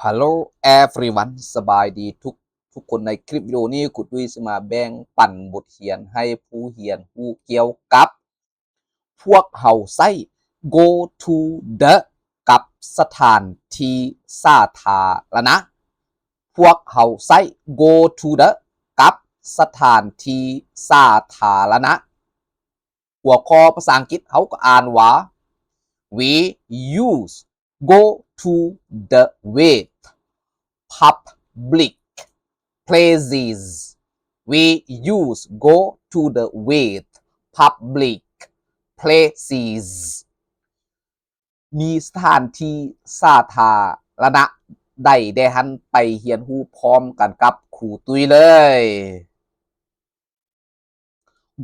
Hello everyone สบายดีทุกคนในคลิปวิดีโอนี้คุณตุ้ยจะมาแบ่งปันบทเรียนให้ผู้เรียนรู้เกี่ยวกับพวกเฮาใช้ go to the กับสถานที่สาธารณะพวกเฮาใช้ go to the กับสถานที่สาธารณะหัวข้อภาษาอังกฤษเฮาก็อ่านว่า we use go to the with public places we use go to the with public places มีสถานที่สาธารณะใดได้หันไปเรียนรู้พร้อมกันกับครูตุ้ยเลย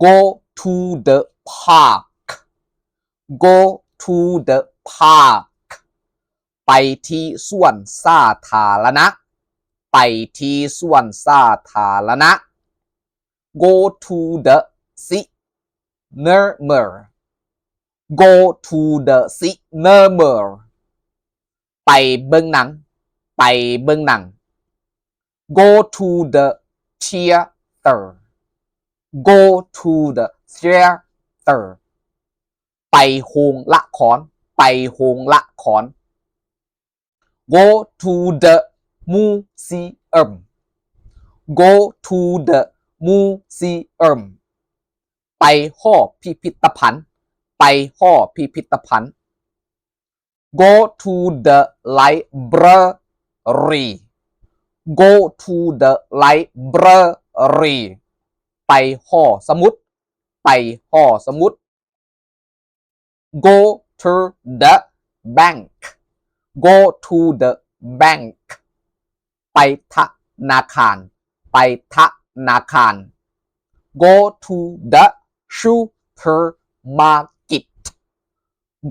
go to the park go to the park ไปที่สวนสาธารณะไปที่สวนสาธารณะ go to the cinema go to the cinema ไปเบิ่งหนังไปเบิ่งหนัง go to the theater go to the theater ไปโรงละครไปโรงละคร go to the museum go to the museum ไปหอพิพิธภัณฑ์ไปหอพิพิธภัณฑ์ go to the library go to the library ไปหอสมุดไปหอสมุด go to the bank go to the bank ไปธนาคารไปธนาคาร go to the supermarket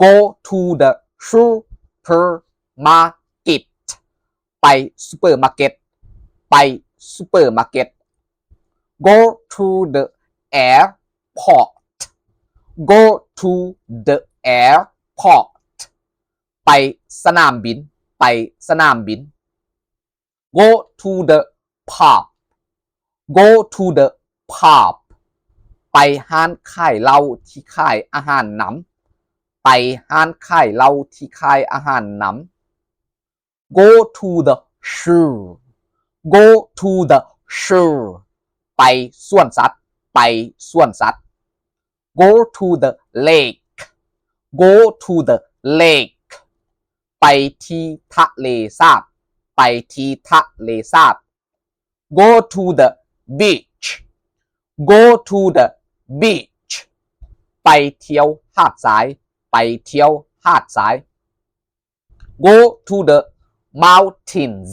go to the supermarket ไปซูเปอร์มาร์เก็ตไปซูเปอร์มาร์เก็ต go to the airport go to the airport ไปสนามบินไปสนามบิน go to the pub go to the pub ไปห้านขายเหล้าที่ขายอาหารน้ำไปห้านขายเหล้าที่ขายอาหารน้ำ go to the zoo go to the zoo ไปสวนสัตว์ไปสวนสัตว์ go to the lake go to the lake ไปที่ทะเลสาบไปที่ทะเลสาบ go to the beach go to the beach ไปเที่ยวหาดทรายไปเที่ยวหาดทราย go to the mountains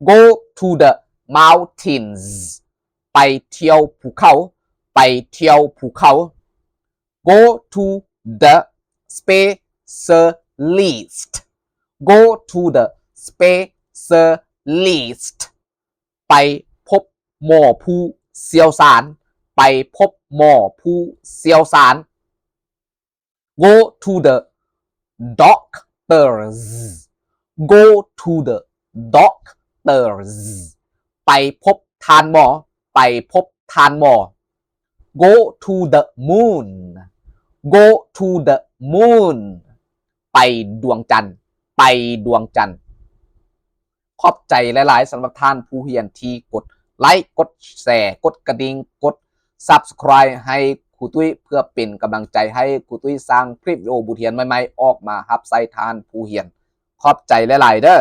go to the mountains ไปเที่ยวภูเขาไปเที่ยวภูเขา go to the specialist go to the specialist ไปพบหมอผู้เชี่ยวชาญไปพบหมอผู้เชี่ยวชาญ go to the doctors go to the doctors ไปพบทานหมอไปพบทานหมอ go to the moon go to the moon ไปดวงจันทร์ไปดวงจันทร์ขอบใจหลายๆสำหรับท่านผู้เรียนที่กดไลค์กดแชร์กดกระดิ่งกด Subscribe ให้ครูตุ้ยเพื่อเป็นกำลังใจให้ครูตุ้ยสร้างคลิปวิดีโอบทเรียนใหม่ๆออกมารับใช้ท่านผู้เรียนขอบใจหลายๆเด้อ